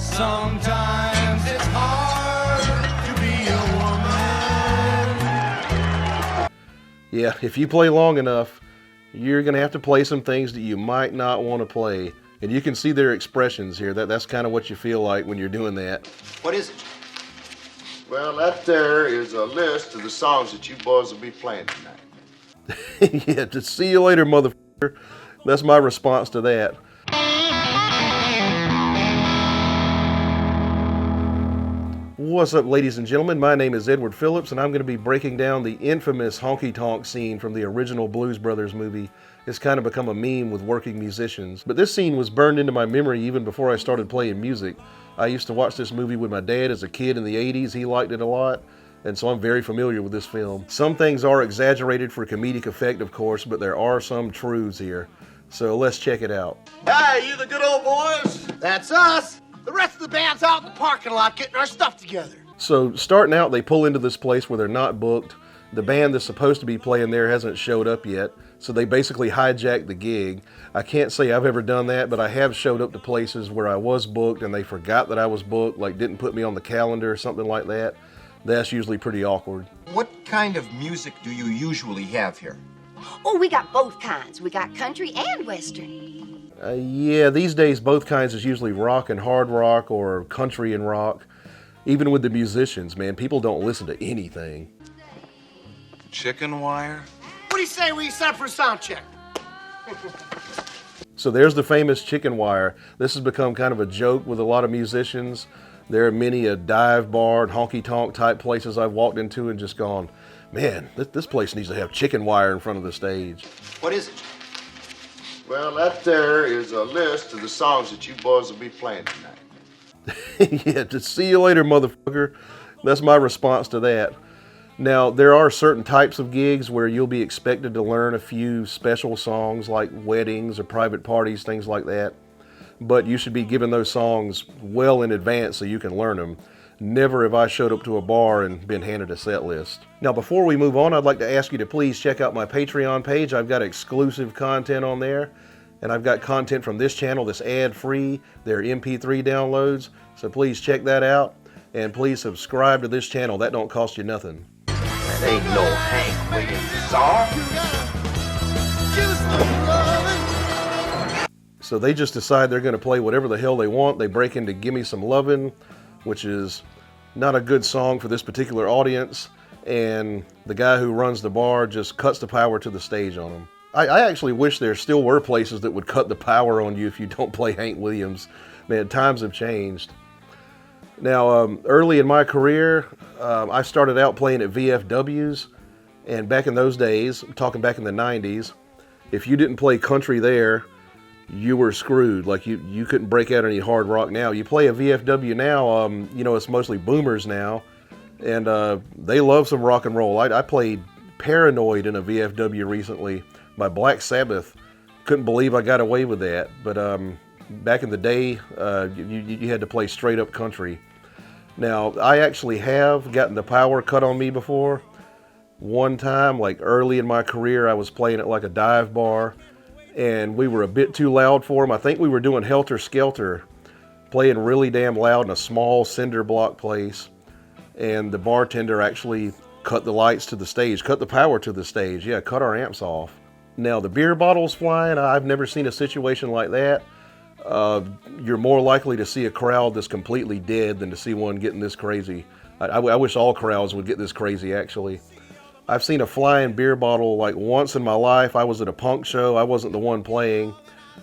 Sometimes it's hard to be a woman. Yeah, if you play long enough, you're going to have to play some things that you might not want to play. And you can see their expressions here. That's kind of what you feel like when you're doing that. What is it? Well, that there is a list of the songs that you boys will be playing tonight. Yeah, just see you later, motherfucker. That's my response to that. What's up, ladies and gentlemen? My name is Edward Phillips, and I'm going to be breaking down the infamous Honky-Tonk scene from the original Blues Brothers movie. It's kind of become a meme with working musicians. But this scene was burned into my memory even before I started playing music. I used to watch this movie with my dad as a kid in the 80s. He liked it a lot, and so I'm very familiar with this film. Some things are exaggerated for comedic effect, of course, but there are some truths here. So let's check it out. Hey, you the good old boys? That's us. The rest of the band's out in the parking lot getting our stuff together. So starting out, they pull into this place where they're not booked. The band that's supposed to be playing there hasn't showed up yet, so they basically hijack the gig. I can't say I've ever done that, but I have showed up to places where I was booked and they forgot that I was booked, like didn't put me on the calendar or something like that. That's usually pretty awkward. What kind of music do you usually have here? Oh, we got both kinds. We got country and western. Yeah, these days both kinds is usually rock and hard rock or country and rock. Even with the musicians, man, people don't listen to anything. Chicken wire? What do you say we set for a sound check? So there's the famous chicken wire. This has become kind of a joke with a lot of musicians. There are many a dive bar and honky-tonk type places I've walked into and just gone, man, this place needs to have chicken wire in front of the stage. What is it? Well, that there is a list of the songs that you boys will be playing tonight. Yeah, just see you later, motherfucker. That's my response to that. Now, there are certain types of gigs where you'll be expected to learn a few special songs like weddings or private parties, things like that. But you should be given those songs well in advance so you can learn them. Never have I showed up to a bar and been handed a set list. Now, before we move on, I'd like to ask you to please check out my Patreon page. I've got exclusive content on there, and I've got content from this channel that's ad-free. They're MP3 downloads, so please check that out. And please subscribe to this channel. That don't cost you nothing. That ain't no Hank Williams song. So they just decide they're going to play whatever the hell they want. They break into Gimme Some Lovin', which is not a good song for this particular audience, and the guy who runs the bar just cuts the power to the stage on them. I actually wish there still were places that would cut the power on you if you don't play Hank Williams. Man, times have changed. Now, early in my career, I started out playing at VFWs, and back in those days, I'm talking back in the 90s, if you didn't play country there, you were screwed. Like you couldn't break out any hard rock now. You play a VFW now, you know, it's mostly boomers now, and they love some rock and roll. I played Paranoid in a VFW recently by Black Sabbath. Couldn't believe I got away with that. But back in the day, you had to play straight up country. Now, I actually have gotten the power cut on me before. One time, like early in my career, I was playing at like a dive bar, and we were a bit too loud for them. I think we were doing Helter Skelter, playing really damn loud in a small cinder block place, and the bartender actually cut the lights to the stage, cut the power to the stage. Yeah, cut our amps off. Now, the beer bottles flying, I've never seen a situation like that. You're more likely to see a crowd that's completely dead than to see one getting this crazy. I wish all crowds would get this crazy, actually. I've seen a flying beer bottle like once in my life. I was at a punk show. I wasn't the one playing,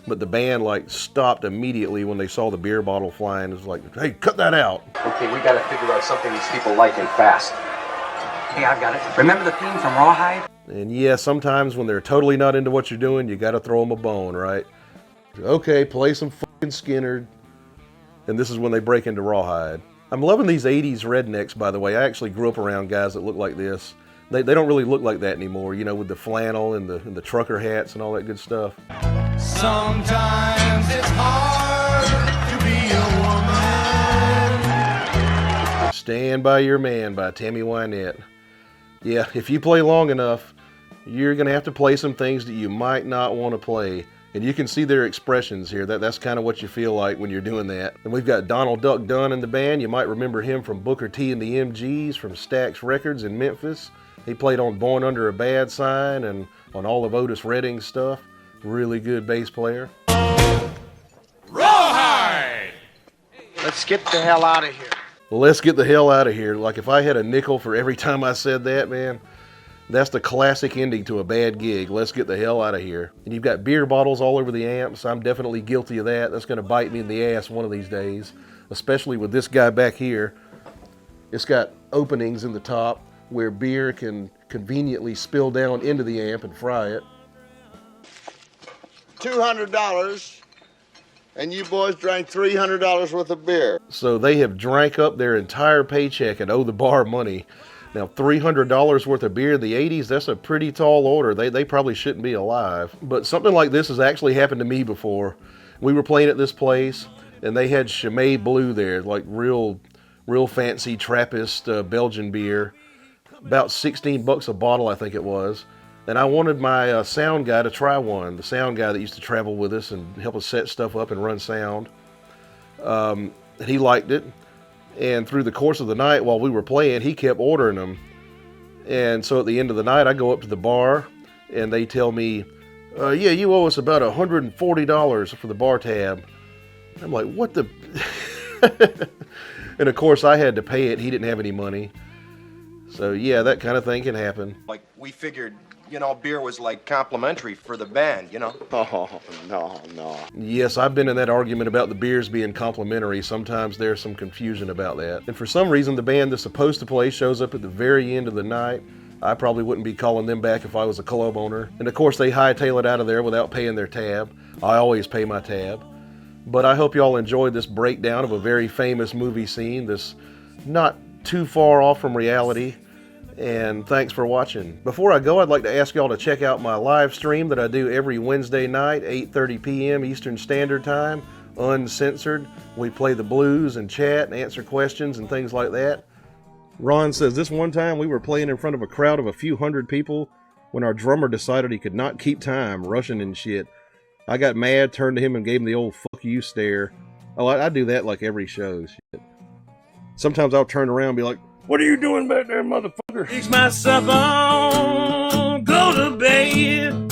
but the band like stopped immediately when they saw the beer bottle flying. It was like, hey, cut that out. Okay, we gotta figure out something these people like and fast. Hey, I've got it. Remember the theme from Rawhide? And yeah, sometimes when they're totally not into what you're doing, you gotta throw them a bone, right? Okay, play some fucking Skinner. And this is when they break into Rawhide. I'm loving these 80s rednecks, by the way. I actually grew up around guys that look like this. They don't really look like that anymore, you know, with the flannel and the trucker hats and all that good stuff. Sometimes it's hard to be a woman. Stand by Your Man by Tammy Wynette. Yeah, if you play long enough, you're going to have to play some things that you might not want to play. And you can see their expressions here. That's kind of what you feel like when you're doing that. And we've got Donald Duck Dunn in the band. You might remember him from Booker T and the MGs, from Stax Records in Memphis. He played on Born Under a Bad Sign and on all of Otis Redding's stuff. Really good bass player. Rawhide! Let's get the hell out of here. Let's get the hell out of here. Like if I had a nickel for every time I said that, man, that's the classic ending to a bad gig. Let's get the hell out of here. And you've got beer bottles all over the amps. I'm definitely guilty of that. That's going to bite me in the ass one of these days, especially with this guy back here. It's got openings in the top where beer can conveniently spill down into the amp and fry it. $200, and you boys drank $300 worth of beer. So they have drank up their entire paycheck and owe the bar money. Now, $300 worth of beer in the 80s, that's a pretty tall order. They probably shouldn't be alive. But something like this has actually happened to me before. We were playing at this place, and they had Chimay Blue there, like real fancy Trappist Belgian beer. About 16 bucks a bottle, I think it was. And I wanted my sound guy to try one, the sound guy that used to travel with us and help us set stuff up and run sound. He liked it. And through the course of the night while we were playing, he kept ordering them. And so at the end of the night, I go up to the bar, and they tell me, yeah, you owe us about $140 for the bar tab. I'm like, what the... And of course, I had to pay it. He didn't have any money. So yeah, that kind of thing can happen. Like, we figured, you know, beer was like complimentary for the band, you know? Oh, no. Yes, I've been in that argument about the beers being complimentary. Sometimes there's some confusion about that. And for some reason, the band that's supposed to play shows up at the very end of the night. I probably wouldn't be calling them back if I was a club owner. And of course, they hightail it out of there without paying their tab. I always pay my tab. But I hope y'all enjoyed this breakdown of a very famous movie scene that's not too far off from reality. And thanks for watching. Before I go, I'd like to ask y'all to check out my live stream that I do every Wednesday night, 8:30 p.m. Eastern Standard Time, uncensored. We play the blues and chat and answer questions and things like that. Ron says, this one time we were playing in front of a crowd of a few hundred people when our drummer decided he could not keep time, rushing and shit. I got mad, turned to him and gave him the old fuck you stare. Oh, I do that like every show. Shit. Sometimes I'll turn around and be like, what are you doing back there, motherfucker? Fix myself on, go to bed.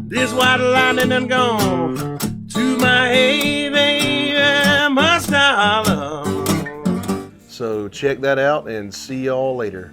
This white lining done gone to my hey, baby, must I love. So check that out and see y'all later.